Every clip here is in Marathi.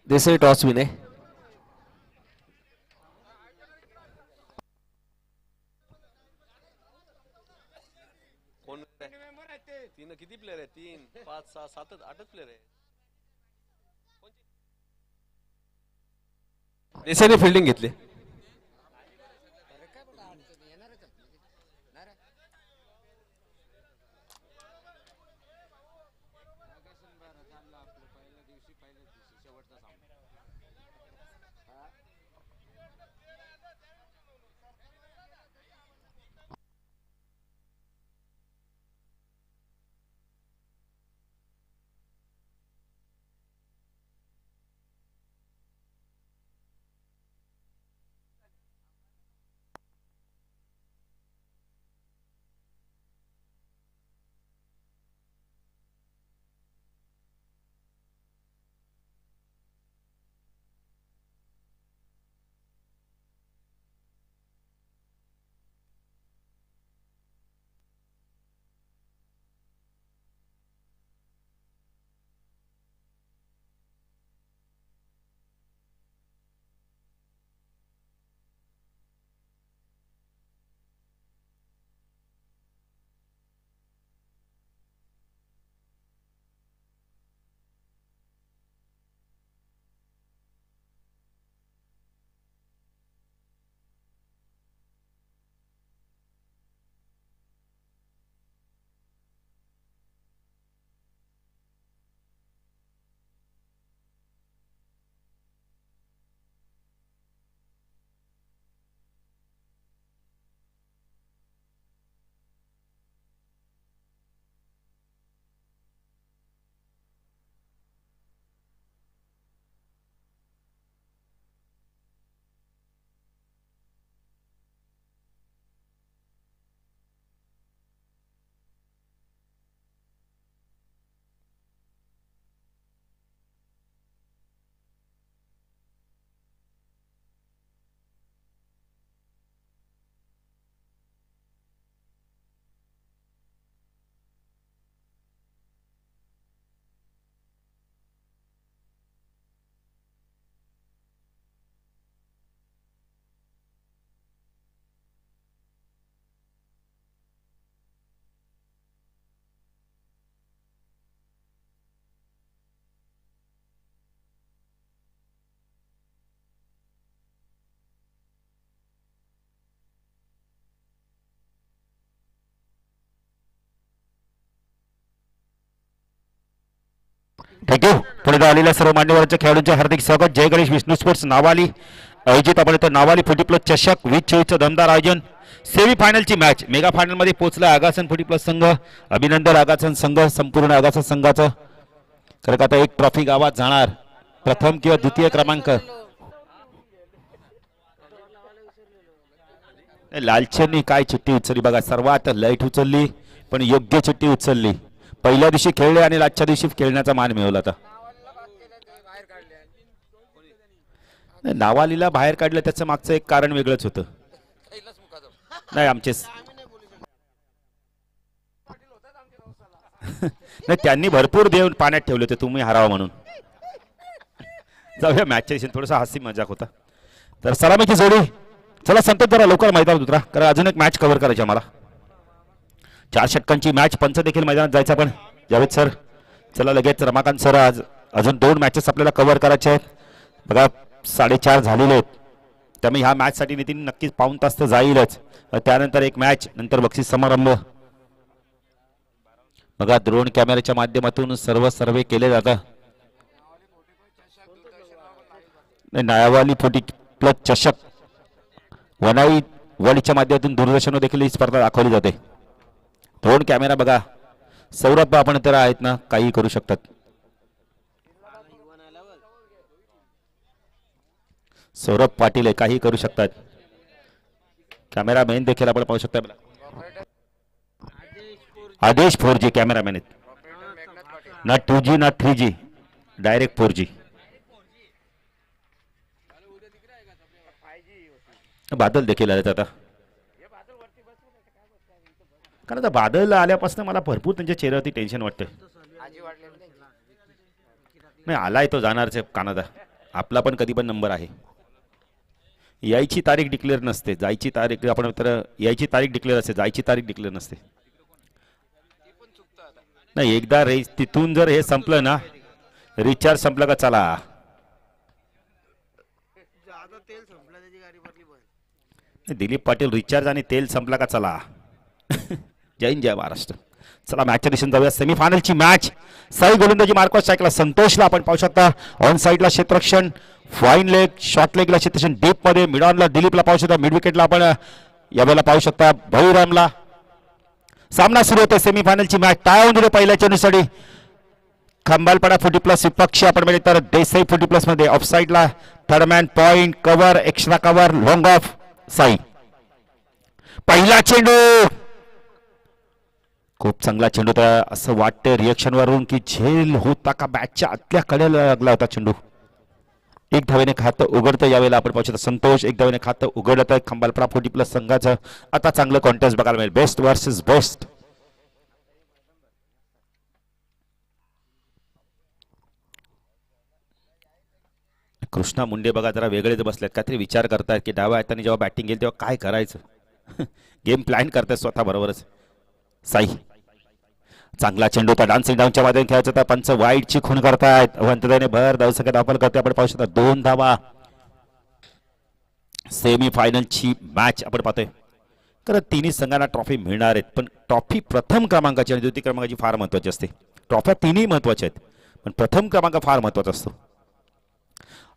देसाई टॉस विन आहे. कोण तीन किती प्लेयर आहे? 3 5 6 7 8 प्लेयर आहे. देसाईने फिल्डिंग घेतली. थँक्यू. पुढे आलेल्या सर्व मान्यवरांच्या खेळाडूंचे हार्दिक स्वागत. जय गणेश विष्णू स्पोर्ट्स नावाली आयोजित आपण इथं नावाली 40 प्लस चषक 2024चं दमदार आयोजन. सेमी फायनलची मॅच मेगा फायनल मध्ये पोहोचला आगासन 40 प्लस संघ. अभिनंदन आगासन संघ, संपूर्ण आगासन संघाचं. कारण का आता एक ट्रॉफी गावात जाणार, प्रथम किंवा द्वितीय क्रमांक. लालचंनी काय चिठ्ठी उचलली बघा, सर्वात लाईट उचलली पण योग्य चिठ्ठी उचलली. पहिल्या दिवशी खेळले आणि आजच्या दिवशी खेळण्याचा मान मिळवला. आता नावालीला बाहेर काढलं त्याचं मागचं एक कारण वेगळंच होतं. नाही आमचे नाही, त्यांनी भरपूर देऊन पाण्यात ठेवले होते तुम्ही हरावा म्हणून. जाऊया मॅचच्या दिवशी, थोडासा हास्य मजाक होता. तर सलामीची जोडी. चला संतोष जरा लवकर मैदानात उतरा, कारण अजून एक मॅच कव्हर करायची आम्हाला. 4 षटकांची मॅच. पंच देखील मैदानात जायचं पण. जावेद सर चला लगेच. रमाकांत सर आज अजून 2 मॅचेस आपल्याला कव्हर करायचे आहेत बघा. 4:30 झालेले आहेत, त्यामुळे ह्या मॅचसाठी नितीन नक्कीच पाऊण तास तर जाईलच. त्यानंतर एक मॅच, नंतर बक्षीस समारंभ बघा. ड्रोन कॅमेऱ्याच्या माध्यमातून सर्वे केले जातं. नावाली 40 प्लस चषक वनाई वडीच्या माध्यमातून दूरदर्शनवर देखील ही स्पर्धा दाखवली जाते. ड्रोन कॅमेरा बघा. सौरभ आपण तर आहेत ना, काही करू शकतात. सौरभ पाटील आहे, काही करू शकतात. कॅमेरा मॅन देखील आपण पाहू शकता. आदेश 4G कॅमेरामॅन आहेत, ना 2G ना 3G, डायरेक्ट 4G. बादल देखील आले आता, कारण आता बादल आल्यापासून मला भरपूर त्यांच्या चेहऱ्यावरती टेन्शन वाटतंय. नाही आलाय तो जाणारच आहे कानादा. आपला पण कधी पण नंबर आहे. यायची तारीख डिक्लेअर नसते, जायची तारीख आपण तर यायची तारीख डिक्लेअर असते, जायची तारीख डिक्लेअर नसते. नाही एकदा तिथून जर हे संपलं ना, रिचार्ज संपलं का चला. दिलीप पाटील रिचार्ज आणि तेल संपला का चला. जय हिंद जय महाराष्ट्र. चला मॅचच्या दिशेने जाऊया. सेमीफायनलची मॅच. साई गोलंदाजी मार्कॉस स्ट्राईकला संतोषला आपण पाहू शकता. ऑन साईडला क्षेत्ररक्षण, फाईन लेग, शॉर्ट लेगला क्षेत्ररक्षण, डीप मध्ये मिड ऑनला दिलीपला पाहू शकता. मिड विकेटला आपण यावेळेला पाहू शकता भैरामला. सामना सुरू होतो सेमीफायनलची मॅच. टाय होऊन दिले पहिल्या चेंडूसाठी. खंबालपाडा 40 प्लस विपक्ष आपण मिळेल तर देसाई 40 प्लस मध्ये. ऑफ साईडला third man, point, cover, extra cover, long of Sai. पहिला चेंडू खूप चांगला चेंडू होता. असं वाटतं रिएक्शन वरून की झेल होता का बॅटच्या आतल्या कडेला लागला होता चेंडू. एक धावेने खातं उघडतं यावेळेला आपण पाहू शकतो. संतोष एक धावेने खातं उघडत आहे. खंबालपाडा 40 प्लस संघाचं आता चांगलं कॉन्टेस्ट बघायला मिळेल. Best versus best. Krishna Munde बघा जरा वेगळेच बसलेत, काहीतरी विचार करतायत की डाव्या हाताने जेव्हा बॅटिंग केली तेव्हा काय करायचं. गेम प्लॅन करतायत स्वतः बरोबरच. साई चांगला चेंडू होता. डान्सिंग डाऊनच्या माध्यमातून खेळायचा होता. पंच वाईटची खून करतायत. अवंतदाने भर धावसंख्या दाखल करते आपण पाहू शकता. 2 धावा. सेमी फायनलची मॅच आपण पाहतोय. खरं तिन्ही संघांना ट्रॉफी मिळणार आहेत, पण ट्रॉफी प्रथम क्रमांकाची आणि द्वितीय क्रमांकाची फार महत्वाची असते. ट्रॉफ्या तिन्ही महत्वाच्या आहेत, पण प्रथम क्रमांक फार महत्वाचा असतो.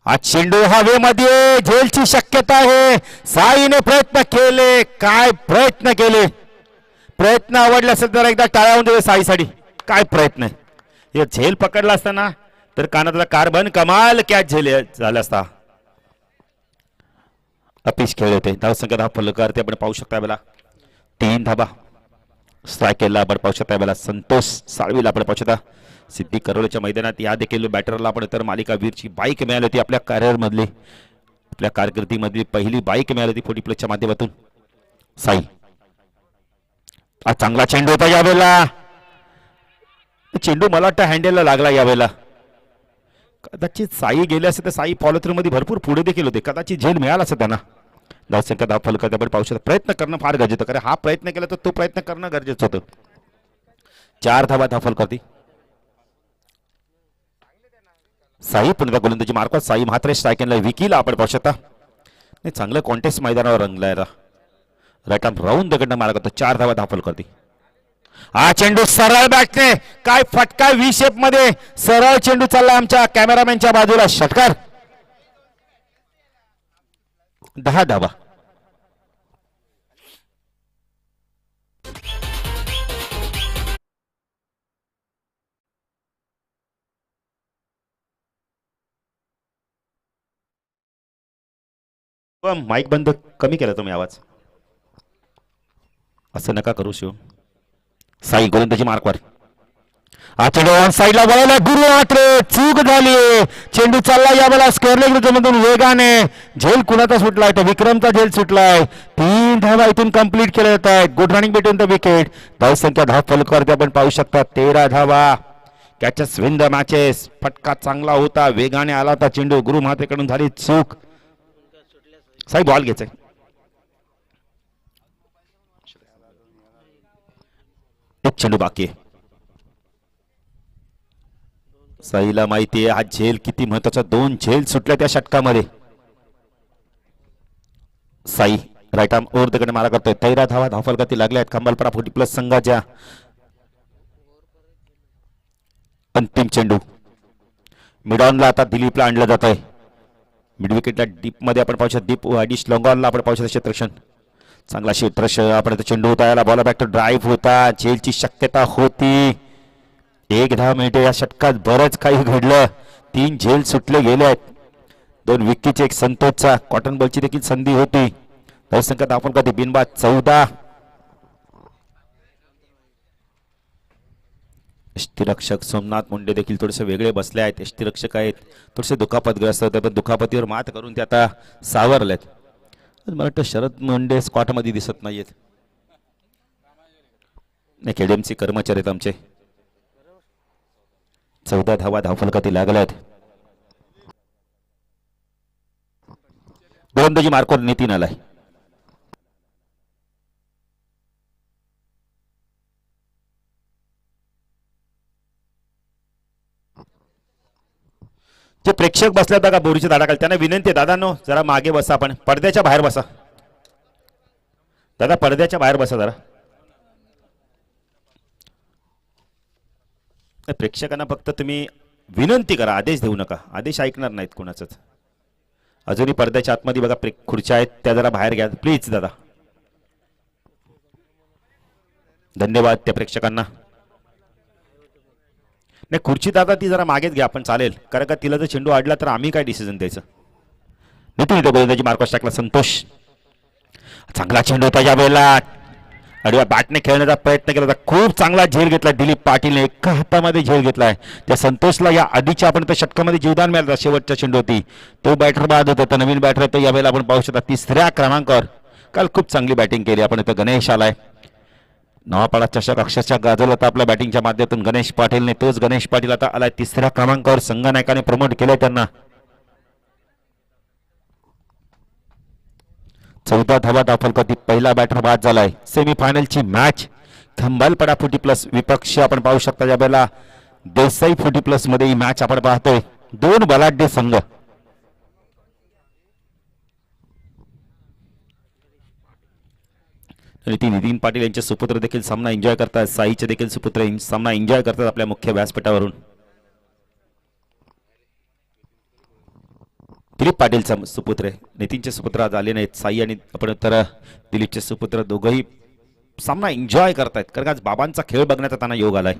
आज चेंडू हवेमध्ये, झेलची शक्यता आहे. साईने प्रयत्न केले, काय प्रयत्न केले. प्रयत्न आवडला असेल तर एकदा टाळावून दे साईसाठी. काय प्रयत्न आहे. हे झेल पकडला असताना तर कानातला कार्बन कमाल कॅच झेल झाला असता. अपिश खेळ होते. धावसंख्या 10 फलकावरती आपण पाहू शकता. बेला 3 धाबा. स्ट्राईक केला आपण पाहू शकता. बेला संतोष साळवीला आपण पाहू शकता. सिद्धी करोलीच्या मैदानात या देखील बॅटरला आपण तर मालिका वीरची बाईक मिळाली होती. आपल्या करिअर मधली, आपल्या कारकिर्दीमधली पहिली बाईक मिळाली होती 40 प्लसच्या माध्यमातून. साई चांगला चेंडू होता यावेळेला. चेंडू मला वाटतं हँडलला लागला यावेळेला. कदाचित साई गेले असे तर साई फॉलो थ्रू मध्ये भरपूर पुढे देखील होते. कदाचित झेल मिळाला असं त्यांना. धावसंख्या 10 फलकात आपण पाहू शकतो. प्रयत्न करणं फार गरजेचं, कारण हा प्रयत्न केला तर तो प्रयत्न करणं गरजेचं होतं. 4 धावा धाफल करते साई. पुन्हा गोलंदाजी मार्कॉस. साई मात्र स्ट्राईकला विकीला आपण पाहू शकता. नाही चांगलं कॉन्टेस्ट मैदानावर रंगलाय. राईट आर्म राऊंड दगडनं मारा करतो. 4 धावा धाफल करते. हा चेंडू सरळ बॅटने, काय फटका व्ही शेप मध्ये सरळ चेंडू चालला आमच्या कॅमेरामॅनच्या बाजूला. षटकार. 10 धावा. माईक बंद कमी केला तुम्ही आवाज. असं नका करू शिव. साई गोलंदाजी मार्कवर. हा चेंडू ऑन साईडला वळवला. गुरु मात्र चूक झाली. चेंडू चालला यावेळेला स्क्वेअर लेग मधून वेगाने. झेल कुणाचा सुटलाय तर विक्रमचा झेल सुटलाय. 3 धावा इथून कंप्लीट केल्या जात आहेत. Good running between the wicket. धावसंख्या 10 फलकावरती आपण पाहू शकता. 13 धावा. Catches win the matches. फटका चांगला होता, वेगाने आला होता चेंडू. गुरु मातेकडून झाली चूक. साई बॉल घ्यायचंय. एक चेंडू बाकी आहे. साईला माहिती आहे हा झेल किती महत्वाचा. 2 झेल सुटल्या त्या षटकामध्ये. साई राईट आर्म ओव्हर दगड मारा करतोय. 13 धावा धावफलकाती लागल्या आहेत खंबालपाडा 40 प्लस संघाच्या. अंतिम चेंडू मिडॉनला आता दिलीपला आणलं जात आहे. मिड विकेटला डीप मध्ये आपण पाहू शकतो. डीप डिश लॉंगॉनला आपण पाहू शकतो क्षेत्ररक्षण. चांगला क्षेत्ररक्षण आपण चेंडू होता याला. बॉल बॅक टू ड्राईव्ह होता. झेलची शक्यता होती. 1 धाव मिळते. या षटकात बरंच काही घडलं. 3 झेल सुटले गेले आहेत. 2 विकीचे, एक संतोषचा. कॉटन बॉलची देखील संधी होती. धावसंख्या आपण कधी बिनबाद 14. यष्टीरक्षक सोमनाथ मुंडे देखील थोडेसे वेगळे बसले आहेत. यष्टीरक्षक आहेत, थोडेसे दुखापतग्रस्त होते, पण दुखापतीवर मात करून ते आता सावरलेत. मला वाटतं शरद मुंडे स्क्वॉटमध्ये दिसत नाहीयेत. केडीएमसी कर्मचारी आहेत आमचे. 14 धावा धावफलकाती लागल्यात. गोलंदाजी मार्कवर नितीन आलाय. जे प्रेक्षक बसल्यात बघा बोरीच्या झाडाखाली त्यांना विनंती आहे, दादांनो जरा मागे बसा, आपण पडद्याच्या बाहेर बसा. दादा पडद्याच्या बाहेर बसा जरा. प्रेक्षकांना फक्त तुम्ही विनंती करा, आदेश देऊ नका. आदेश ऐकणार नाहीत कोणाचंच. अजूनही पडद्याच्या आतमध्ये बघा खुर्च्या आहेत, त्या जरा बाहेर घ्या प्लीज दादा. धन्यवाद त्या प्रेक्षकांना. नाही खुर्ची दादा ती जरा मागेच घ्या आपण, चालेल. कारण का तिला जर चेंडू अडला तर आम्ही काय डिसिजन द्यायचं. नितीन इथे गोलंदाजी मार्कस टाकला. संतोष चांगला चेंडू होता या वेळेला. अडव्या बॅटने खेळण्याचा प्रयत्न केला होता. खूप चांगला झेल घेतला दिलीप पाटीलने. एका हातामध्ये झेल घेतलाय. त्या संतोषला या आधीच्या आपण त्या षटकामध्ये जीवदान मिळालं. शेवटच्या चेंडू होती तो बॅटर बाद होता. तर नवीन बॅटर होता यावेळेला आपण पाहू शकता 3ऱ्या क्रमांकावर. काल खूप चांगली बॅटिंग केली आपण. इथं गणेश आलाय. नवापाडा चषक अक्षरशः गाजवला होता आपल्या बॅटिंगच्या माध्यमातून गणेश पाटीलने. तोच गणेश पाटील आता आलाय 3ऱ्या क्रमांकावर. संघनायकाने प्रमोट केलंय त्यांना. 14 धावा दाखल पहिला बॅटर बाद झालाय. सेमीफायनलची मॅच खंबालपडा फुटी प्लस विपक्ष आपण पाहू शकता. या वेळेला देसाई फुटी प्लस मध्ये ही मॅच आपण पाहतोय. 2 बलाढ्य संघ. नितीन पाटील यांचे सुपुत्र देखील सामना एन्जॉय करतात. साईचे देखील सुपुत्र सामना एन्जॉय करतात आपल्या मुख्य व्यासपीठावरून. दिलीप पाटीलचा सुपुत्र नितीनचे सुपुत्र आज आले नाहीत. साई आणि आपण तर दिलीपचे सुपुत्र दोघंही सामना एन्जॉय करतायत. कारण आज बाबांचा खेळ बघण्याचा त्यांना योग आलाय.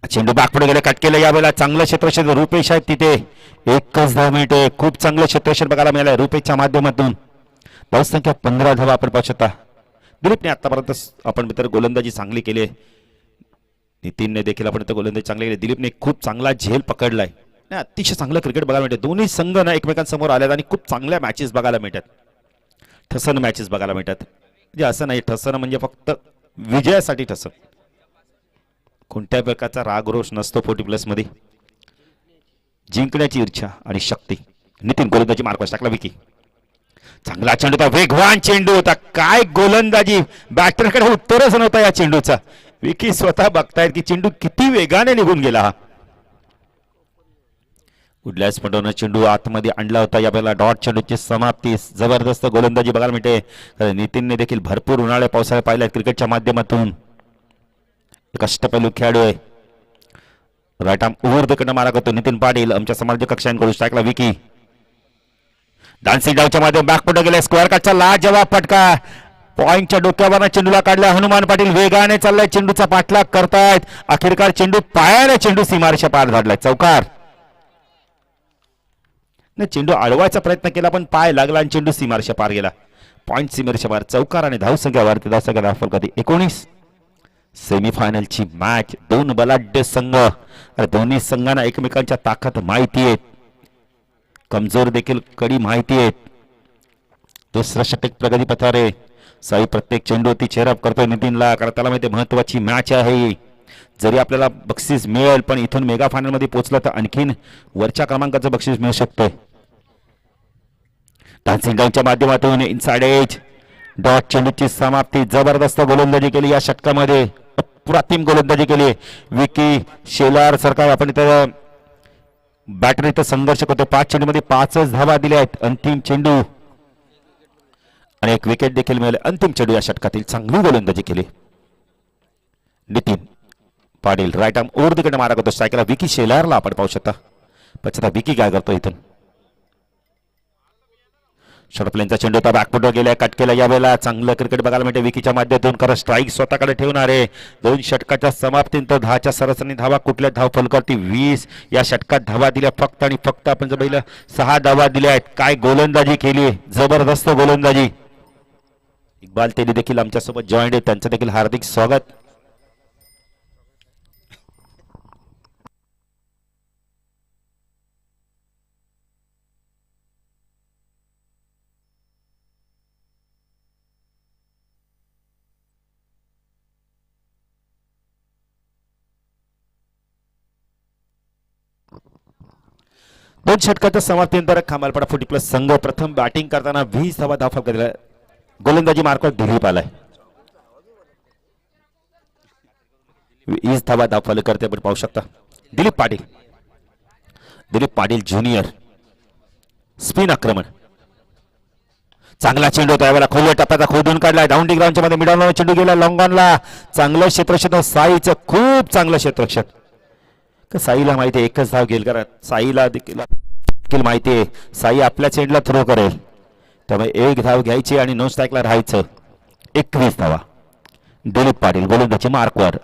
चेंडू बाकपुढे गेले, कट केलं. यावेळेला चांगलं क्षेत्रक्षण रुपेश आहेत तिथे. 1 मिनिटे खूप चांगलं क्षेत्रक्षण बघायला मिळालंय रुपेशच्या माध्यमातून. धाव संख्या 15 धावा आपण पाहू शकता. दिलीपने आतापर्यंत आपण मित्र गोलंदाजी चांगली केली. नितीनने देखील आपण इथं गोलंदाजी चांगली केली. दिलीपने खूप चांगला झेल पकडलाय. अतिशय चांगलं क्रिकेट बघायला मिळते. दोन्ही संघ ना एकमेकांसमोर आल्यात आणि खूप चांगल्या मॅचेस बघायला मिळतात. ठसन मॅचेस बघायला मिळतात. म्हणजे असं नाही ठसन म्हणजे फक्त विजयासाठी ठसन. कोणत्याही प्रकारचा राग रोष नसतो 40 प्लस मध्ये. जिंकण्याची इच्छा आणि शक्ती. नितीन गोलंदाजी मार्कस टाकला. विकी चांगला चेंडू होता. वेगवान चेंडू होता. काय गोलंदाजी. बॅटरकडे उत्तरच नव्हता या चेंडूचा. विकी स्वतः बघतायत की चेंडू किती वेगाने निघून गेला. हा कुठल्याच पटवून चेंडू आतमध्ये आणला होता. यावेळेला डॉट चेंडूची समाप्ती. जबरदस्त गोलंदाजी बघायला मिळते. नितीनने देखील भरपूर उन्हाळ्या पावसाळ्या पाहिल्या क्रिकेटच्या माध्यमातून. अष्टपैलू खेळाडू आहे. राईट आर्म ओव्हरकडनं मारा करतो नितीन पाटील. आमच्या समाज कक्षांकडून टाकला विकी. डान्सिंग डावच्या मध्ये बॅकपुढे गेले. स्क्वेअर कटचा लाजवाब फटका. पॉइंटच्या डोक्यावर चेंडूला काढला. हनुमान पाटील वेगाने चाललाय. चेंडूचा पाठलाग करतायत. अखेरकार चेंडू पायाने चेंडू सीमारेषा पार धाडलाय. चौकार. चेंडू अडवायचा प्रयत्न केला पण पाय लागला आणि चेंडू सीमारेषा पार गेला. पॉइंट सीमारेषा पार. चौकार आणि धावसंख्यावरती धावसंख्या दाखल कधी 19. सेमीफायनलची मॅच. 2 बलाढ्य संघ. दोन्ही संघांना एकमेकांच्या ताकद माहिती आहे. कमजोर देखील कडी माहिती आहेत. दुसरा षटक प्रगती पथारे. साई प्रत्येक चेंडू ती चेअरअप करतोय नितीनला. कारण त्याला माहिती महत्वाची मॅच आहे. जरी आपल्याला बक्षीस मिळेल पण इथून मेगा फायनल मध्ये पोहोचलं तर आणखीन वरच्या क्रमांकाचं बक्षीस मिळू शकतंय. डान्सिंग डाऊनच्या माध्यमातून इनसाइड एज. डॉट चेंडूची समाप्ती. जबरदस्त गोलंदाजी केली या षटकामध्ये. अप्रतिम गोलंदाजी केली. विकी शेलार सरकार आपण इथं बॅटर इथं संघर्ष करतो. 5 चेंडूमध्ये 5च धावा दिल्या आहेत. अंतिम चेंडू आणि 1 विकेट देखील मिळाले. अंतिम चेंडू या षटकातील. चांगली गोलंदाजी केली Nitin Patil. Right arm over तिकडे मारा करतो. स्ट्रायकरला विकी शेलारला आपण पाहू शकता. पछता विकी काय करतो इथून. शॉर्टप्लेनचा चेंडू होता. बॅकफुटवर गेला. कट केला. यावेळेला चांगलं क्रिकेट बघायला मिळते विकीच्या माध्यमातून. कारण स्ट्राईक स्वतःकडे ठेवणार आहे. 2 षटकाच्या समाप्तीनंतर 10च्या सरासरी धावा. कुठल्या धाव फलकावरती 20. या षटकात धावा दिल्या फक्त आणि फक्त आपण जर बघितलं 6 धावा दिल्या आहेत. काय गोलंदाजी केली. जबरदस्त गोलंदाजी. इक्बाल तेली देखील आमच्यासोबत जॉईंट आहे. त्यांचं देखील हार्दिक स्वागत. 2 षटकांच्या समाप्तीनंतर खामालपाडा 40 प्लस संघ प्रथम बॅटिंग करताना 20 धावा धावफलक दिला. गोलंदाजी मार्कवर दिलीप आलाय. 20 धावा धावफलक करते आपण पाहू शकता. दिलीप पाटील ज्युनियर. स्पिन आक्रमण. चांगला चेंडू त्यावेळेला खोलवर टप्प्याचा खोदून काढलाय. डाऊन ग्राउंडच्या मध्ये मिडॉन चेंडू गेला लॉंग ऑनला. चांगलं क्षेत्ररक्षण साईचं खूप चांगलं क्षेत्ररक्षण. साईला माहिती आहे एकच धाव घेईल कारण साईला देखील माहिती आहे साई आपल्या चेंडूला थ्रो करेल त्यामुळे एक धाव घ्यायची आणि नो स्ट्राईकला राहायचं. 21 धावा. दिलीप पाटील गोलंदाजी मार्कवर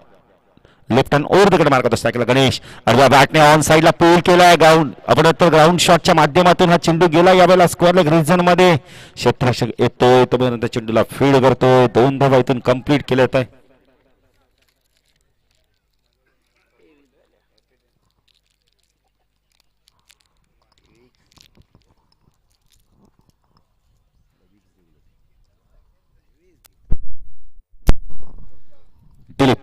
left hand over the mark होता स्ट्राईकला गणेश अर्ध्या बॅटने ऑन साईडला पूल केलाय. ग्राउंड शॉटच्या माध्यमातून हा चेंडू गेला. यावेळेला स्क्वेअर लेग रिजन मध्ये क्षेत्ररक्षक येतोय तोपर्यंत चेंडूला फीड करतोय. 2 धावा इथून कंप्लीट केले आहे. दिलीप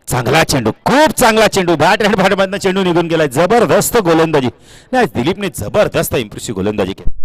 चांगला चेंडू खूप चांगला चेंडू बॅट अँड बॅटमधनं चेंडू निघून गेलाय. जबरदस्त गोलंदाजी नाही दिलीपने जबरदस्त इम्प्रेसिव्ह गोलंदाजी केली.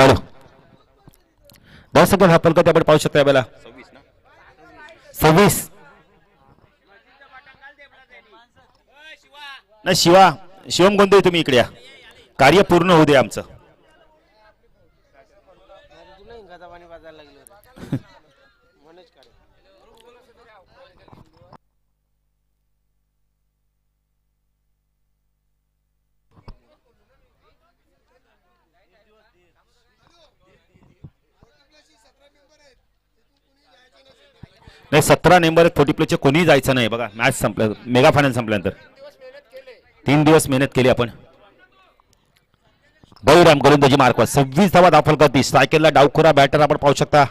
हॅलो दर्शक हा फलक आपण पाहू शकता यावेळेला 26 नाही शिवम गोंधळे तुम्ही इकडे या कार्य पूर्ण होऊ दे आमचं. नाही 17 नंबर 40 प्लेचे कोणीही जायचं नाही बघा. मॅच संपलं मेगा फायनल संपल्यानंतर 3 दिवस मेहनत केली आपण. बळीराम गोलंदाजी मार्कवर 26 धावा दाखल करते. सायकलला डावखुरा बॅटर आपण पाहू शकता.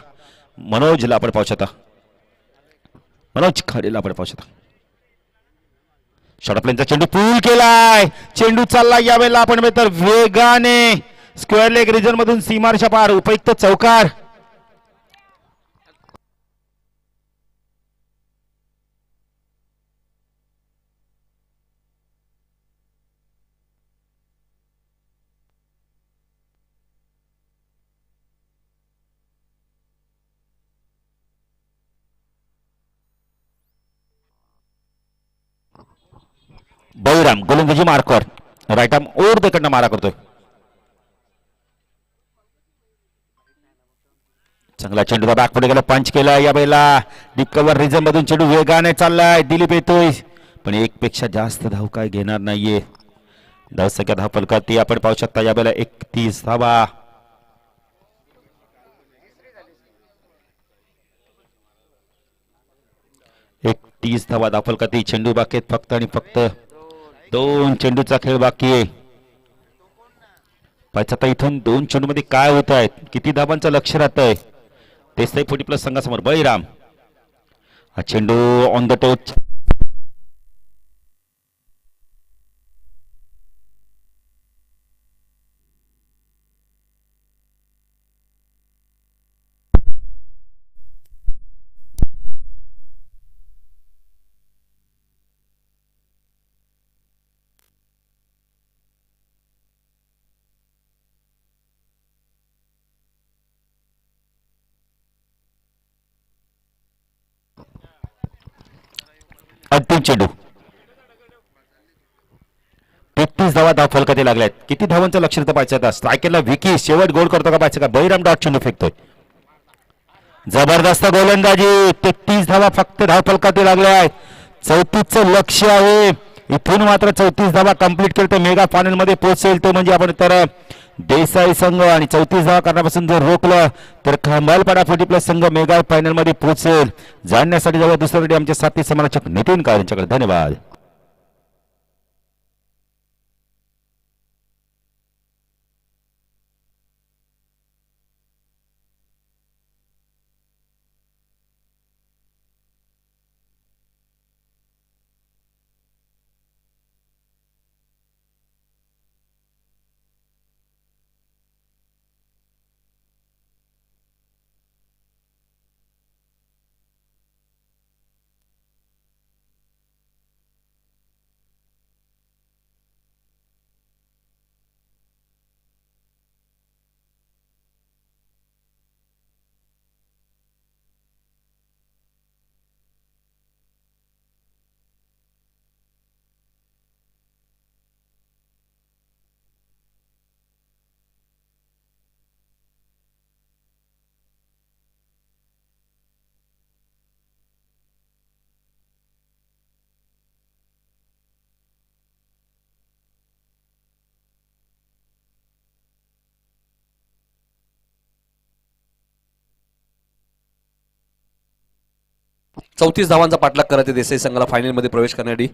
मनोजला आपण पाहू शकता. मनोज खाडेला आपण पाहू शकता. शॉर्टप्लेनचा चेंडू पूल केलाय. चेंडू चाललाय यावेळेला आपण तर वेगाने स्क्वेअर लेग रिजन मधून सीमारेषा पार उपयुक्त चौकार. बळीराम गोलंदाजी मार्कवर राईट आर्म ओर कडनं मारा करतोय. चांगला चेंडूचा बॅक पुढे गेला. पंच केला या वेळेला डीप कव्हर रिजन मधून चेंडू वेगाने चाललाय. दिलीप येतोय पण एक पेक्षा जास्त धाव काय घेणार नाहीये. 10 धाव फलकाती आपण पाहू शकता या वेळेला 31 धावा. एक 30 धावा दाखल करते. चेंडू बाकी आहेत फक्त आणि फक्त 2 चेंडूचा खेळ बाकी आहे. आता इथून 2 चेंडू मध्ये काय होत आहेत किती धावांचं लक्ष राहत आहे तेच 40+ संघासमोर. बळीराम हा चेंडू ऑन द टच. अंतिम चेंडू 33 धावा धाव फलकाते लागल्यात. किती धावांचं लक्ष देतं पाहिजे आता. स्ट्रायकरला विकी शेवट गोल करतो का पाहिजे का. बळीराम डॉट चेंडू फेकतोय. जबरदस्त गोलंदाजी. 33 धावा फक्त धाव फलकाते लागल्या. 34चं लक्ष आहे. इथून मात्र 34 धावा कंप्लीट केलं तर मेगा फायनल मध्ये पोहोचेल. तो म्हणजे आपण तर देसाई संघ आणि 34 धावा करण्यापासून जर रोखलं तर कमालपाडा 40+ संघ मेगा फायनल मध्ये पोहोचेल. जाणण्यासाठी जाऊया दुसऱ्यासाठी आमचे साथी समालोचक नितीन कार यांच्याकडे. धन्यवाद. चौतीस धावांचा पाठलाग करत देसाई संघाला फायनल मध्ये प्रवेश करण्यासाठी.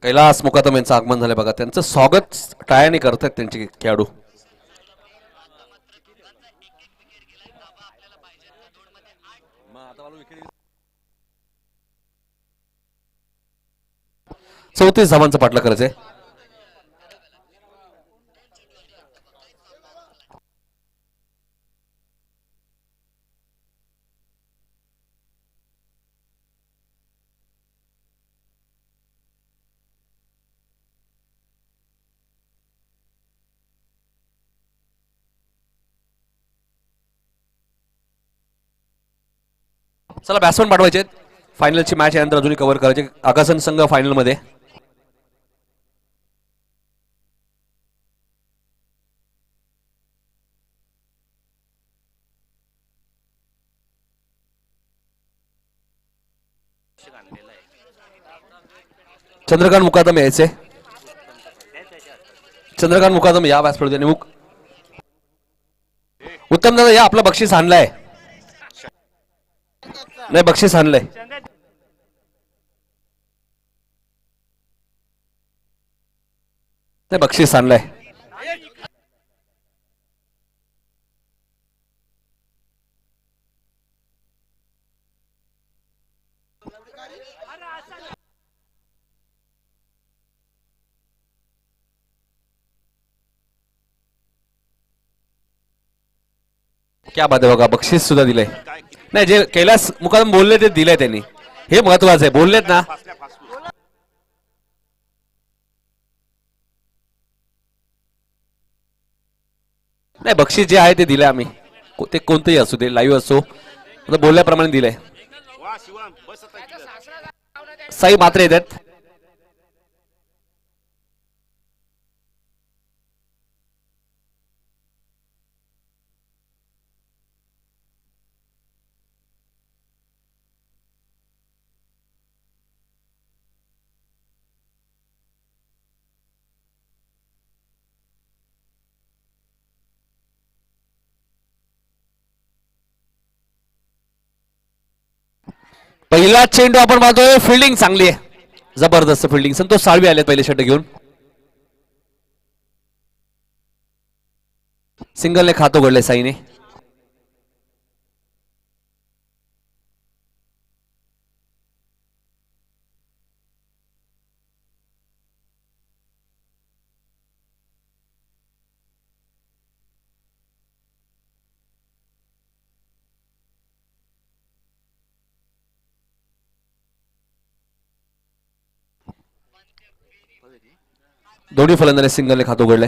कैलास मुकादम यांचं आगमन झालं बघा. त्यांचं स्वागत टाळ्याने करतात त्यांचे खेळाडू. मग आता मला विकेट 34 धावांचा पाठलाग करायचंय. चला बॅट्समन पाठवायचे. फायनलची मॅच यानंतर अजूनही कव्हर करायचे. आकाशन संघ फायनल मध्ये. चंद्रकांत मुकादम यायचे. चंद्रकांत मुकादम या व्यासपीठावर. उत्तम दादा या, आपलं बक्षीस आणलंय. नाही बक्षीस आणलंय. नाही बक्षीस आणलंय. क्या बात आहे बघा, बक्षीस सुद्धा दिलंय. नाही जे कैलास मुकादम बोलले ते दिलंय त्यांनी, हे महत्वाचं आहे. बोललेत ना. नाही बक्षीस जे आहे ते दिलंय आम्ही. ते कोणतंही असू दे, लाईव्ह असो, बोलल्याप्रमाणे दिलंय. साई मात्रे येतात. पहिला चेंडू आपण पाहतोय. फिल्डिंग चांगली आहे, जबरदस्त फिल्डिंग. संतोष साळवी आले पहिले षटक घेऊन. सिंगलने खातं उघडले साईने. दोन्ही फलंदाजांनी सिंगलने खातं उघडले.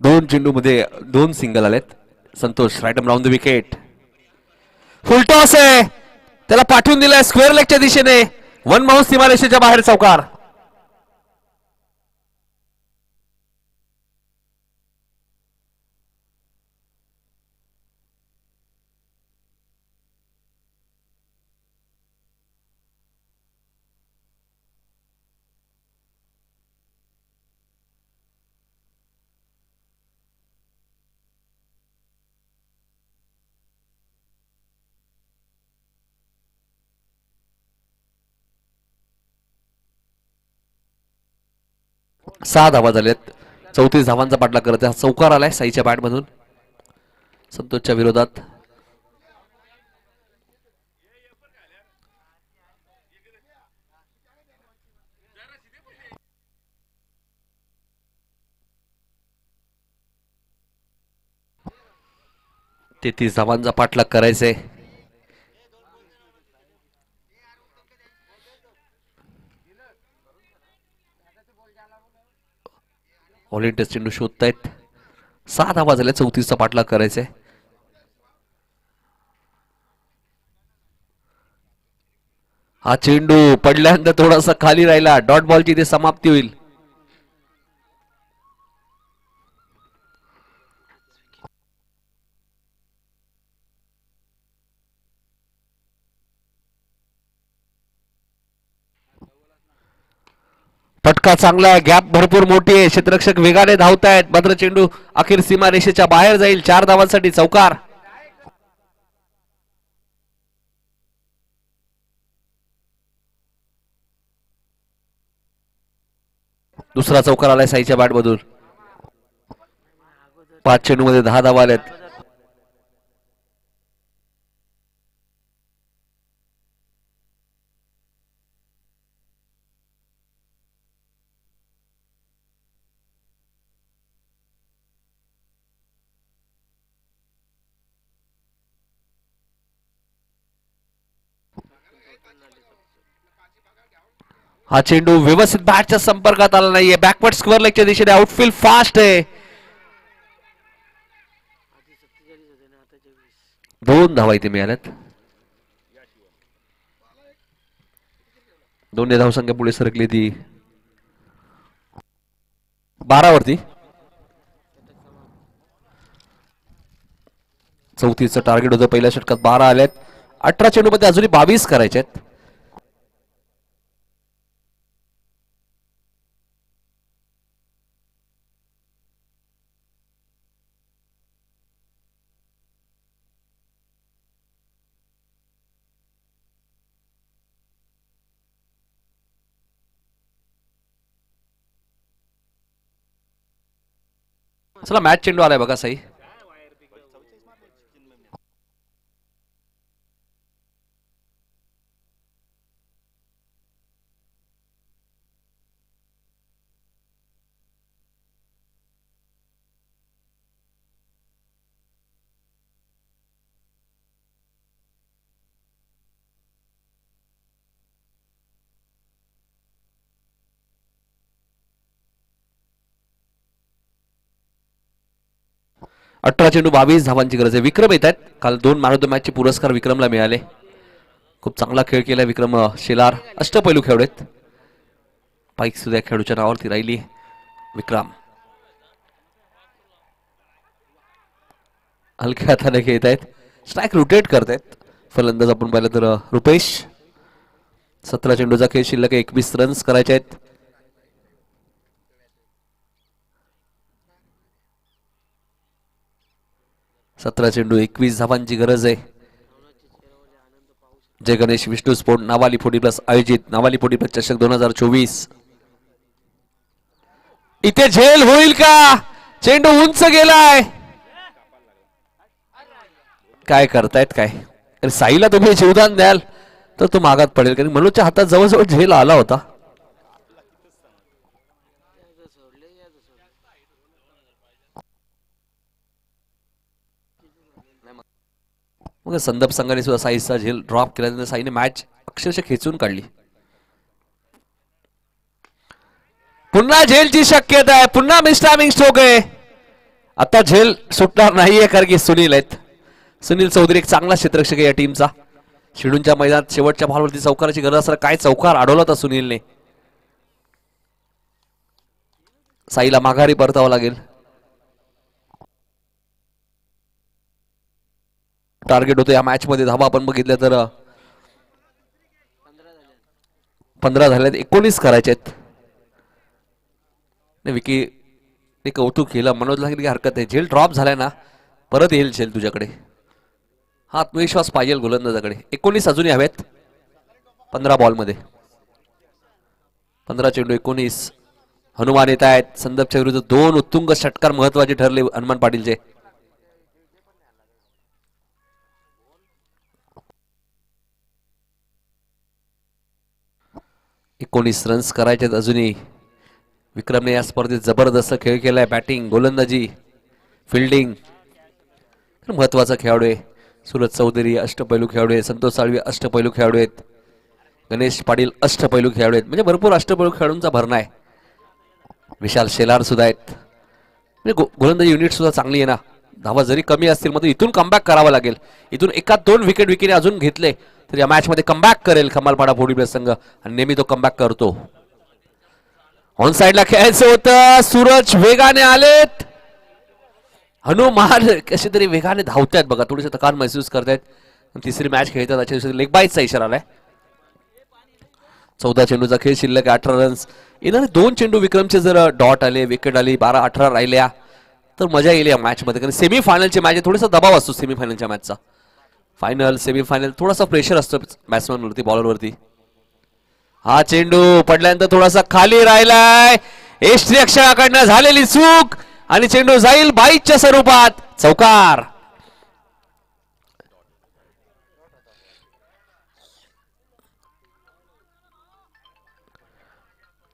दोन चेंडू मध्ये 2 सिंगल आलेत. Santosh right round the wicket. Full toss आहे, त्याला पाठवून दिलाय स्क्वेअर लेगच्या दिशेने. वन बाउंस सीमारेषेच्या बाहेर चौकार. सहा धावा झाल्यात. 34 धावांचा पाठलाग करत आहे. चौकार आलाय साईच्या बॅट मधून संतोषच्या विरोधात. ते 30 धावांचा पाठलाग करायचंय. ऑल इंडिया चेंडू शोधतायत. 6 धावा झाल्या. 34चा पाठलाग करायचंय. हा चेंडू पडल्यानंतर थोडासा खाली राहिला. डॉट बॉलची इथे समाप्ती होईल. फटका चांगला आहे. गॅप भरपूर मोठी आहे. क्षेत्ररक्षक वेगाने धावतायत. मात्र चेंडू अखेर सीमा रेषेच्या बाहेर जाईल. 4 धावांसाठी चौकार. दुसरा चौकार आलाय साईच्या बॅट मधून. 5 चेंडूमध्ये 10 धावा आल्यात. हा चेंडू व्यवस्थित बॅटच्या संपर्कात आला नाहीये. बॅकवर्ड स्क्वेअर लेगच्या दिशेने आउटफील्ड फास्ट आहे. 2 धावा इथे मिळाल्यात. 2 धावसंख्या पुढे सरकली ती 12 वरती. 34चं टार्गेट होतं. पहिल्या षटकात 12 आल्यात. 18 चेंडूमध्ये अजूनही 22 करायचे आहेत. चला मॅच चेंडू आलाय बघा साई. अठरा चेंडू 22 धावांची गरज आहे. विक्रम येत आहेत. काल 2 मॅन ऑफ द मॅचचे पुरस्कार विक्रमला मिळाले. खूप चांगला खेळ केला विक्रम शेलार. अष्टपैलू खेळाडू आहेत. पाईक सुद्धा खेळूच्या नावावरती राहिली. विक्रम हलक्या हाताने खेळत आहेत. स्ट्राईक रोटेट करतायत फलंदाज. आपण पाहिलं तर रुपेश. 17 चेंडूचा खेळ शिल्लक 21 रन्स करायचे आहेत. सतरा चेंडू 21 धावांची गरज आहे. जय गणेश विष्णू स्पोर्ट नावाली 40 प्लस आयोजित नावाली 40 प्लस चषक 2024. इथे झेल होईल का? चेंडू उंच गेलाय. काय करतायत काय? अरे साईला तुम्ही जीवदान द्याल तर तो मागात पडेल. कारण मनोजच्या हातात जवळजवळ झेल आला होता. मग संदर्भ संघाने सुद्धा साईचा झेल ड्रॉप केल्यानंतर साईने मॅच अक्षरशः खेचून काढली. पुन्हा झेलची शक्यता आहे. पुन्हा मिस्टायमिंग स्ट्रोक आहे. आता झेल सुटणार नाहीये कारण की सुनील आहेत. सुनील चौधरी एक चांगला क्षेत्ररक्षक आहे या टीमचा. शिडूंच्या मैदानात शेवटच्या बॉलवरती चौकाराची गरज असताना काय चौकार अडवला होता सुनीलने. साईला माघारी परतावं लागेल. टार्गेट होतं या मॅच मध्ये धावा आपण बघितल्या तर 15 झाल्यात. 19 करायचे आहेत. विकी एक कौतुक केलं. मनोजला की हरकत आहे. झेल ड्रॉप झालाय ना परत येईल झेल तुझ्याकडे. हा आत्मविश्वास पाहिजे गोलंदाजाकडे. 19 अजूनही हवेत 15 बॉल मध्ये. 15 चेंडू 19. हनुमान येत आहेत. संदर्भच्या विरुद्ध 2 उत्तुंग षटकार महत्वाचे ठरले हनुमान पाटीलचे. एकोणीस रन्स करायचे अजूनही. विक्रमने या स्पर्धेत जबरदस्त खेळ केलाय. बॅटिंग गोलंदाजी फिल्डिंग महत्वाचा खेळाडू आहे. सूरज चौधरी अष्टपैलू खेळाडू आहे. संतोष साळवी अष्टपैलू खेळाडू आहेत. गणेश पाटील अष्टपैलू खेळाडू आहेत. म्हणजे भरपूर अष्टपैलू खेळाडूंचा भरणा आहे. विशाल शेलार सुद्धा आहेत. म्हणजे गोलंदाजी युनिट सुद्धा चांगली आहे ना. धावा जरी कमी असतील मात्र इथून कमबॅक करावा लागेल. इथून 1-2 विकेट विकीने अजून घेतले तर या मॅच मध्ये कमबॅक करेल खमालपाडा 40 प्लस संघ आणि नेहमी तो कमबॅक करतो. ऑन साइडला खेळायचं होतं. सूरज वेगाने आलेत. हनुमान कसे तरी वेगाने धावतायत बघा. थोडीशी थकान महसूस करतायत. तिसरी मॅच खेळतात. त्याच्या दिवशी लेग बाईटचा इशारा आलाय. 14 चेंडूचा खेळ शिल्लक 18 रन्स. येणारे 2 चेंडू विक्रमचे जर डॉट आले विकेट आली 12-18 राहिल्या तर मजा येईल या मॅच मध्ये. कारण सेमीफायनलची मॅच थोडासा दबाव असतो सेमीफायनलच्या मॅचचा. फायनल सेमीफायनल थोडासा प्रेशर असतो बॅट्समॅन वरती बॉलर वरती. हा चेंडू पडल्यानंतर थोडासा खाली राहिलाय. यष्टीरक्षकाकडनं झालेली चूक आणि चेंडू जाईल बाईच्या स्वरूपात चौकार.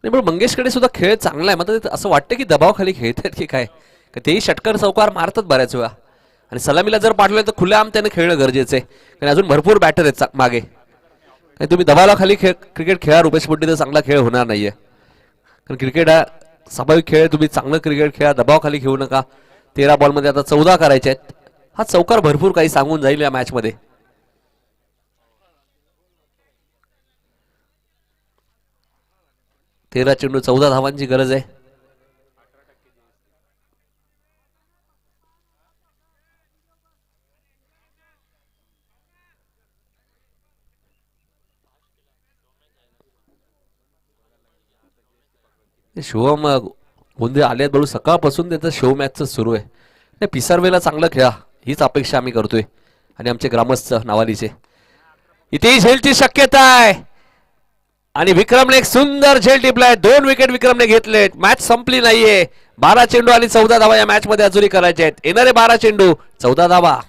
नाही पण मंगेशकडे सुद्धा खेळ चांगला आहे. मात्र असं वाटतं की दबावाखाली खेळतात की काय, तेही षटकार चौकार मारतात बऱ्याच वेळा. आणि सलामीला जर पाठवलं तर खुल्या आम त्याने खेळणं गरजेचं आहे, कारण अजून भरपूर बॅटर आहेत मागे. तुम्ही दबावाखाली क्रिकेट खेळा रुपेश पोट्टी तर चांगला खेळ होणार नाहीये. कारण क्रिकेट हा स्वाभाविक खेळ, तुम्ही चांगलं क्रिकेट खेळा, दबावाखाली खेळू नका. 13 बॉलमध्ये आता 14 करायचे आहेत. हा चौकार भरपूर काही सांगून जाईल या मॅच मध्ये. 13 चेंडू 14 धावांची गरज आहे. शिवम गोंधे आल्यात बळू सकाळपासून त्याचं शो मॅचचं सुरू आहे. नाही पिसारवेला चांगलं खेळा हीच अपेक्षा आम्ही करतोय आणि आमचे ग्रामस्थ नावालीचे. इथेही झेलची शक्यता आहे आणि विक्रमने एक सुंदर झेल टिपलाय. 2 विकेट विक्रमने घेतलेत. मॅच संपली नाहीये. 12 चेंडू आणि 14 धावा या मॅच मध्ये अजूनही करायचे आहेत. येणारे 12 चेंडू 14 धावा.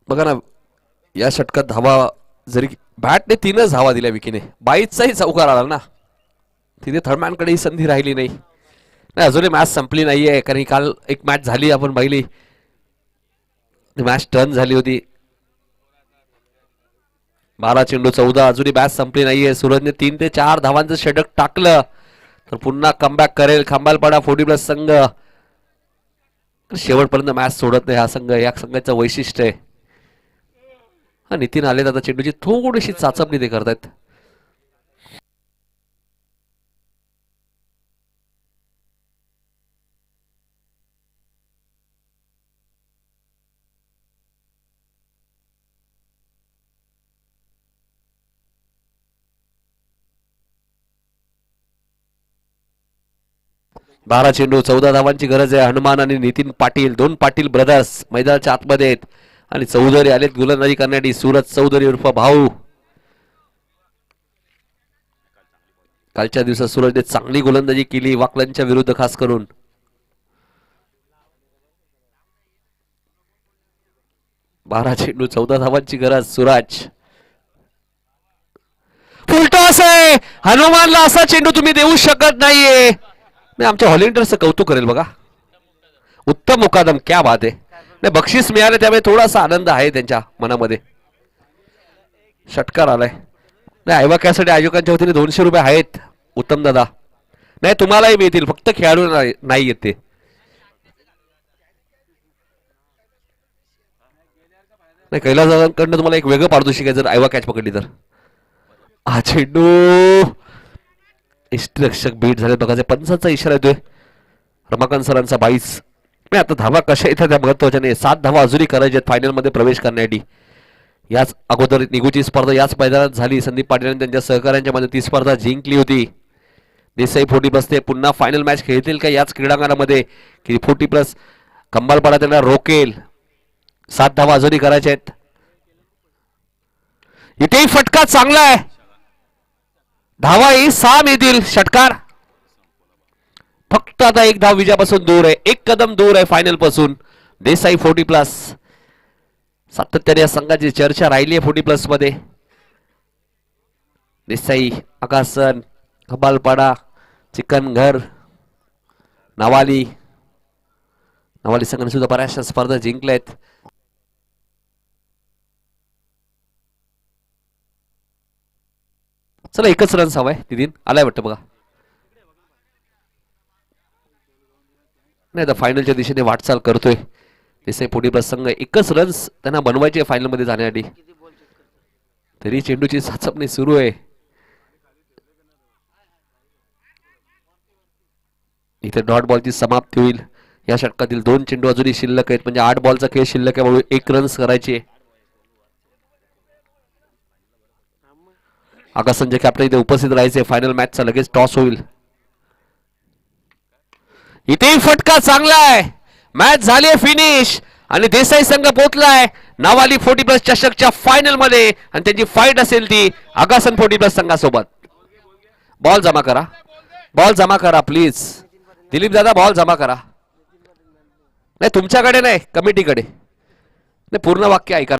बघा ना या षटकात धावा जरी बॅटने 3च धावा दिल्या विकीने, 22चाही चौकार आला ना. तिथे थर्डमॅनकडे ही संधी राहिली नाही. अजूनही मॅच संपली नाहीये, कारण काल एक मॅच झाली आपण पाहिली, मॅच टर्न झाली होती. 12 चेंडू 14 अजूनही मॅच संपली नाहीये. सूरजने 3 ते 4 धावांचं षटक टाकलं तर पुन्हा कमबॅक करेल खंबालपाडा 40+ संघ. शेवटपर्यंत मॅच सोडत नाही हा संघ, या संघाचं वैशिष्ट्य आहे. हा नितीन आले आता चेंडूची थोडीशी चाचपणी ते करतायत. बारा चेंडू 14 धावांची गरज आहे. हनुमान आणि नितीन पाटील 2 पाटील ब्रदर्स मैदानाच्या आतमध्ये आहेत आणि चौधरी आलेत गोलंदाजी करण्यासाठी. सूरज चौधरी उर्फ भाऊ. कालच्या दिवसात सूरजने चांगली गोलंदाजी केली वाकलांच्या विरुद्ध खास करून. बारा चेंडू 14 धावांची गरज. सूरज फुलटॉस आहे. हनुमानला असा चेंडू तुम्ही देऊ शकत नाहीये. नाही आमच्या हॉलिंडरचं कौतुक करेल बघा. उत्तम मुकादम, क्या बात आहे. नाही बक्षीस मिळाले त्यामुळे थोडासा आनंद आहे त्यांच्या मनामध्ये. षटकार आलाय. नाही ऐवाक्यासाठी आयोजकांच्या वतीने 200 रुपये आहेत उत्तम दादा. नाही तुम्हालाही मिळतील, फक्त खेळाडू नाही येते. नाही कैलास दादांकडनं तुम्हाला एक वेगळं पारितोषिक आहे जर ऐवा कॅच पकडली तर. हा चेंडू यष्टीरक्षक बीट झाले बघा. पंचाचा इशारा येतोय रमाकांत सरांचा. 22. नाही आता धावा कशा येतात त्या महत्वाच्या नाही. 7 धावा अजूनही करायचे आहेत फायनल मध्ये प्रवेश करण्यासाठी. याच अगोदर निगूची स्पर्धा याच मैदानात झाली. संदीप पाटील आणि त्यांच्या सहकाऱ्यांच्या मध्ये ती स्पर्धा जिंकली होती. देसाई 40+ ते पुन्हा फायनल मॅच खेळतील का याच क्रीडांगणामध्ये की 40+ कंबालपाडा त्यांना रोकेल. 7 धावा अजूनही करायच्या आहेत. इथेही फटका चांगला आहे. धावाही 6 मिळतील. षटकार फक्त आता 1 धाव विजयापासून दूर आहे. 1 कदम दूर आहे फायनल पासून. देसाई 40+. सातत्याने या संघाची चर्चा राहिली आहे 40+ मध्ये. देसाई, आकाशन, खबालपाडा, चिकनघर, नवाली संघाने सुद्धा बऱ्याचशा स्पर्धा जिंकल्या आहेत. चला 1च रन हवाय. नितीन आलाय वाटतं बघा. नाही आता फायनलच्या दिशेने वाटचाल करतोय देसाई 40+ संघ. 1च रन्स त्यांना बनवायचे फायनल मध्ये जाण्यासाठी. तरी चेंडूची चाचपणी सुरू आहे. इथे डॉट बॉलची समाप्ती होईल. या षटकातील 2 चेंडू अजूनही शिल्लक आहेत, म्हणजे 8 बॉलचा खेळ शिल्लक आहे. 1 रन्स करायचे. आकाश संजय कॅप्टन इथे उपस्थित राहायचे. फायनल मॅचचा लगेच टॉस होईल. इथेही फटका चांगला आहे. मॅच झाली फिनिश आणि देसाई संघ पोहोचलाय नावाली 40+ चषकच्या फायनल मध्ये आणि त्यांची फाईट असेल ती आगासन 40+ संघासोबत. बॉल जमा करा, बॉल जमा करा प्लीज. दिलीप दादा बॉल जमा करा. नाही तुमच्याकडे नाही, कमिटीकडे. नाही पूर्ण वाक्य ऐका.